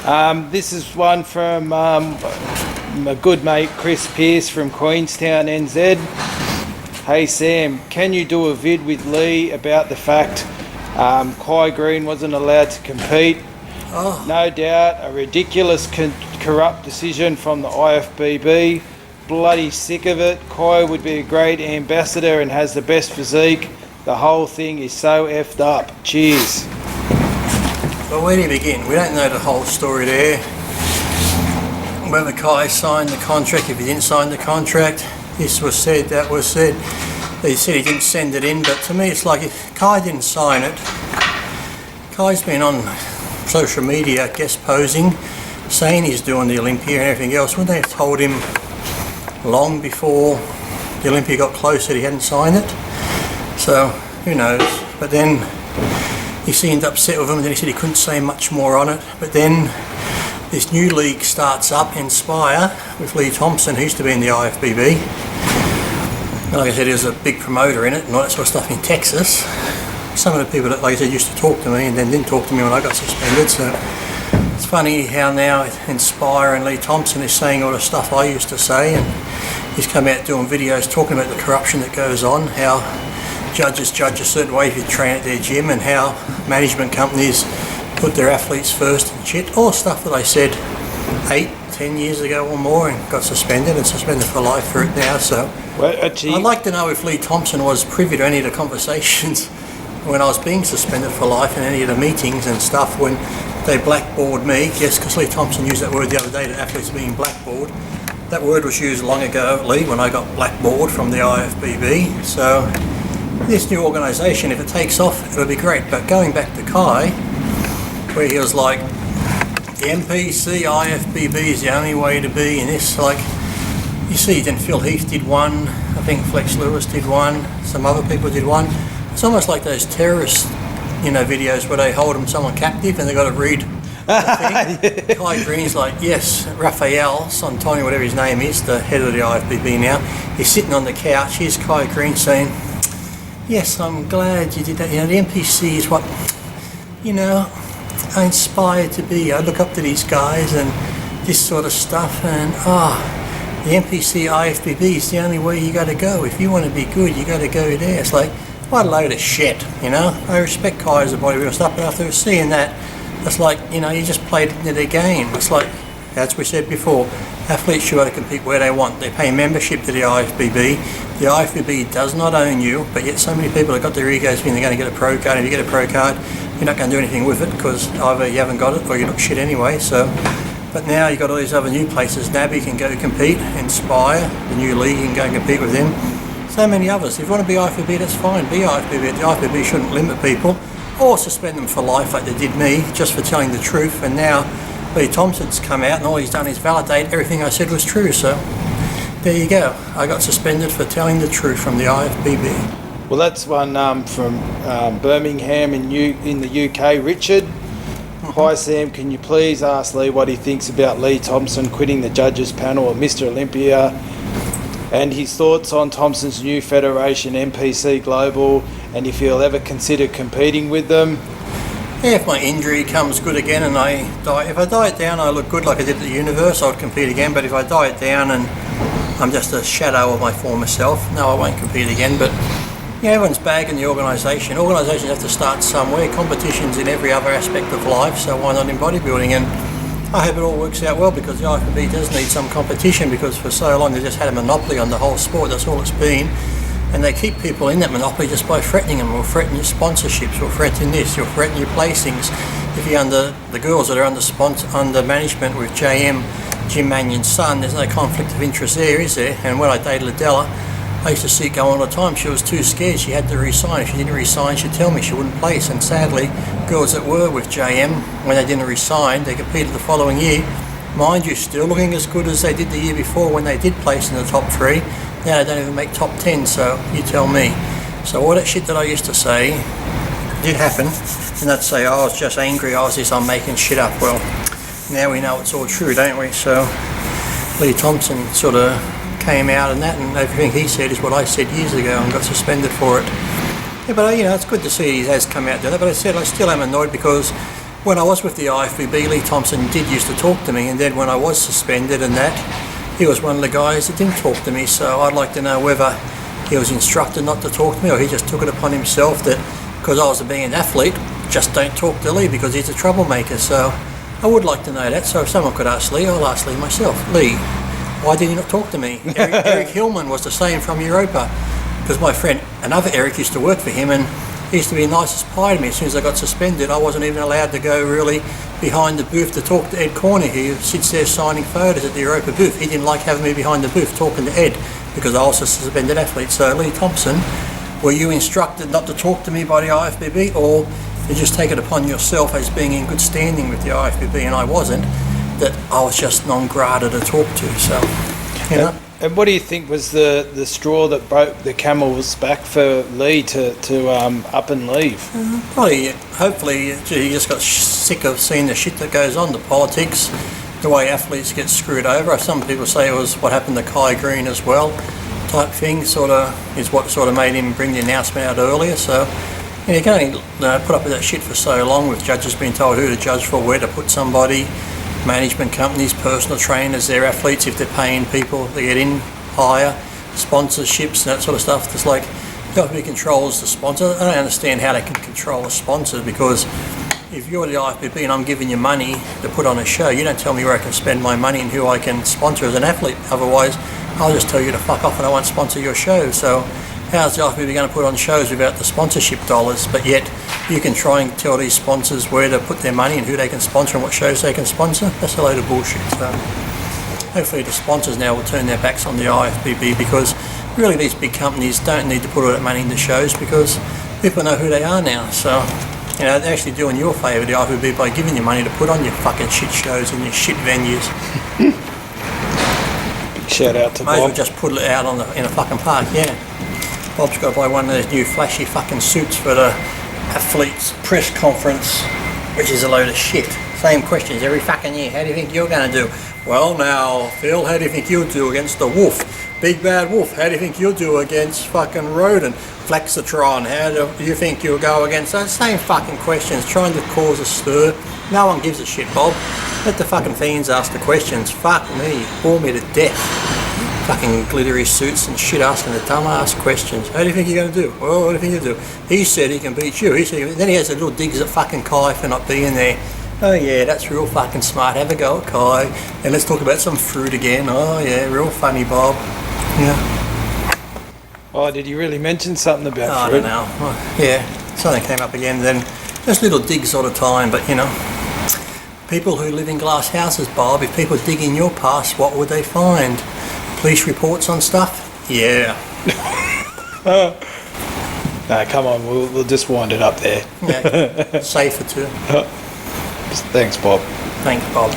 This is one from my good mate Chris Pearce from Queenstown, NZ. Hey Sam, can you do a vid with Lee about the fact Kai Greene wasn't allowed to compete? Oh. No doubt a ridiculous corrupt decision from the IFBB. Bloody sick of it. Kai would be a great ambassador and has the best physique. The whole thing is so effed up. Cheers. Well, where do you begin? We don't know the whole story there. Whether Kai signed the contract, if he didn't sign the contract, this was said, that was said. They said he didn't send it in, but to me it's like if Kai didn't sign it, Kai's been on social media guest posing, saying he's doing the Olympia and everything else. Wouldn't they have told him long before the Olympia got close that he hadn't signed it? So, who knows. But then he seemed upset with him, and then he said he couldn't say much more on it. But then this new league starts up, Inspire, with Lee Thompson, who used to be in the IFBB. Like I said, he was a big promoter in it and all that sort of stuff in Texas. Some of the people that, like I said, used to talk to me and then didn't talk to me when I got suspended. So it's funny how now Inspire and Lee Thompson is saying all the stuff I used to say, and he's come out doing videos talking about the corruption that goes on, how judges judge a certain way if you train at their gym, and how management companies put their athletes first and shit. All stuff that I said 8-10 years ago or more, and got suspended for life for it now. So well, actually, I'd like to know if Lee Thompson was privy to any of the conversations when I was being suspended for life, in any of the meetings and stuff when they blackballed me. Yes, because Lee Thompson used that word the other day, that athletes being blackballed. That word was used long ago, Lee, when I got blackballed from the IFBB. So this new organisation, if it takes off, it'll be great. But going back to Kai, where he was like, the NPC, IFBB is the only way to be, and this, like, you see, then Phil Heath did one, I think Flex Lewis did one, some other people did one. It's almost like those terrorist, videos where they hold someone captive and they got to read the thing. Kai Greene's like, yes, Raphael Santoni, whatever his name is, the head of the IFBB now, he's sitting on the couch. Here's Kai Greene saying, yes, I'm glad you did that. The NPC is what, I inspire to be. I look up to these guys and this sort of stuff, and the NPC IFBB is the only way you got to go. If you want to be good, you got to go there. It's like, what a load of shit, I respect Kai as a bodybuilder stuff, but after seeing that, it's like, you just played into their game. It's like, as we said before, athletes should be able to compete where they want. They pay membership to the IFBB. The IFBB does not own you, but yet so many people have got their egos thinking they're going to get a pro card. If you get a pro card, you're not going to do anything with it, because either you haven't got it or you look shit anyway. So, but now you've got all these other new places. Nabby can go compete, Inspire, the new league, you can go and compete with them. So many others. If you want to be IFBB, that's fine. Be IFBB. The IFBB shouldn't limit people or suspend them for life like they did me, just for telling the truth. And now Lee Thompson's come out and all he's done is validate everything I said was true. So there you go. I got suspended for telling the truth from the IFBB. Well, that's one from Birmingham in the UK. Richard. Hi Sam, can you please ask Lee what he thinks about Lee Thompson quitting the judges panel at Mr Olympia, and his thoughts on Thompson's new federation, NPC Global, and if he'll ever consider competing with them? Yeah, if my injury comes good again and I die, if I diet down I look good like I did at the Universe, I would compete again. But if I diet down and I'm just a shadow of my former self, no, I won't compete again. But yeah, everyone's bagging the organisation. Organisations have to start somewhere. Competition's in every other aspect of life, so why not in bodybuilding? And I hope it all works out well, because the IFBB does need some competition, because for so long they just had a monopoly on the whole sport. That's all it's been. And they keep people in that monopoly just by threatening them. We'll threaten your sponsorships, we'll threaten this, you'll threaten your placings. If you're under, the girls that are under management with JM, Jim Mannion's son, there's no conflict of interest there, is there? And when I dated Adela, I used to see it go on all the time. She was too scared, she had to resign. If she didn't resign, she'd tell me she wouldn't place. And sadly, girls that were with JM, when they didn't resign, they competed the following year. Mind you, still looking as good as they did the year before when they did place in the top 3. Now they don't even make top 10, so you tell me. So all that shit that I used to say did happen, and they'd say, oh, I was just angry, I was this, I'm making shit up. Well, now we know it's all true, don't we? So Lee Thompson sort of came out and that, and everything he said is what I said years ago and got suspended for it. Yeah, but it's good to see he has come out doing that, but I said I still am annoyed, because When I was with the IFBB, Lee Thompson did used to talk to me, and then when I was suspended and that, he was one of the guys that didn't talk to me. So I'd like to know whether he was instructed not to talk to me, or he just took it upon himself that because I was being an athlete, just don't talk to Lee because he's a troublemaker. So I would like to know that. So if someone could ask Lee, I'll ask Lee myself. Lee, why did you not talk to me? Eric Hillman was the same from Europa, because my friend, another Eric, used to work for him, and he used to be the nicest pie to me. As soon as I got suspended, I wasn't even allowed to go really behind the booth to talk to Ed Corney, who sits there signing photos at the Europa booth. He didn't like having me behind the booth talking to Ed because I was a suspended athlete. So Lee Thompson, were you instructed not to talk to me by the IFBB, or you just take it upon yourself as being in good standing with the IFBB, and I wasn't, that I was just non grata to talk to? So, you know. And what do you think was the straw that broke the camel's back for Lee to up and leave? Probably, hopefully, he just got sick of seeing the shit that goes on, the politics, the way athletes get screwed over. Some people say it was what happened to Kai Greene as well, type thing, sort of, is what sort of made him bring the announcement out earlier. So, you can only put up with that shit for so long, with judges being told who to judge for, where to put somebody, management companies, personal trainers, their athletes, if they're paying people to get in higher, sponsorships and that sort of stuff. It's like, nobody controls the sponsor. I don't understand how they can control a sponsor, because if you're the IFBB and I'm giving you money to put on a show, you don't tell me where I can spend my money and who I can sponsor as an athlete. Otherwise, I'll just tell you to fuck off and I won't sponsor your show. So how's the IFBB going to put on shows without the sponsorship dollars? But yet you can try and tell these sponsors where to put their money and who they can sponsor and what shows they can sponsor. That's a load of bullshit. So hopefully the sponsors now will turn their backs on the IFBB, because really these big companies don't need to put all that money into shows, because people know who they are now. So, you know, they're actually doing you a favour, the IFBB, by giving you money to put on your fucking shit shows and your shit venues. Big shout out to Might as Bob. well just put it out in a fucking park, yeah. Bob's got to buy one of those new flashy fucking suits for the athletes press conference, which is a load of shit. Same questions every fucking year. How do you think you're going to do? Well now, Phil, how do you think you'll do against the wolf? Big bad wolf. How do you think you'll do against fucking rodent? Flexitron. How do you think you'll go against those same fucking questions, trying to cause a stir? No one gives a shit, Bob. Let the fucking fiends ask the questions. Fuck me. Bore me to death. Fucking glittery suits and shit, asking the dumbass questions. How do you think you're going to do? Well, what do you think you'll do? He said he can beat you. He said, then he has a little digs at fucking Kai for not being there. Oh yeah, that's real fucking smart. Have a go at Kai. And let's talk about some fruit again. Oh yeah, real funny, Bob. Yeah. Oh, did you really mention something about I fruit? don't know. Well, yeah, something came up again. Then just little digs all the time. But you know, people who live in glass houses, Bob, if people dig in your past, what would they find? Police reports on stuff? Yeah. No, come on, we'll just wind it up there. Yeah. Safer too. Thanks, Bob. Thanks, Bob.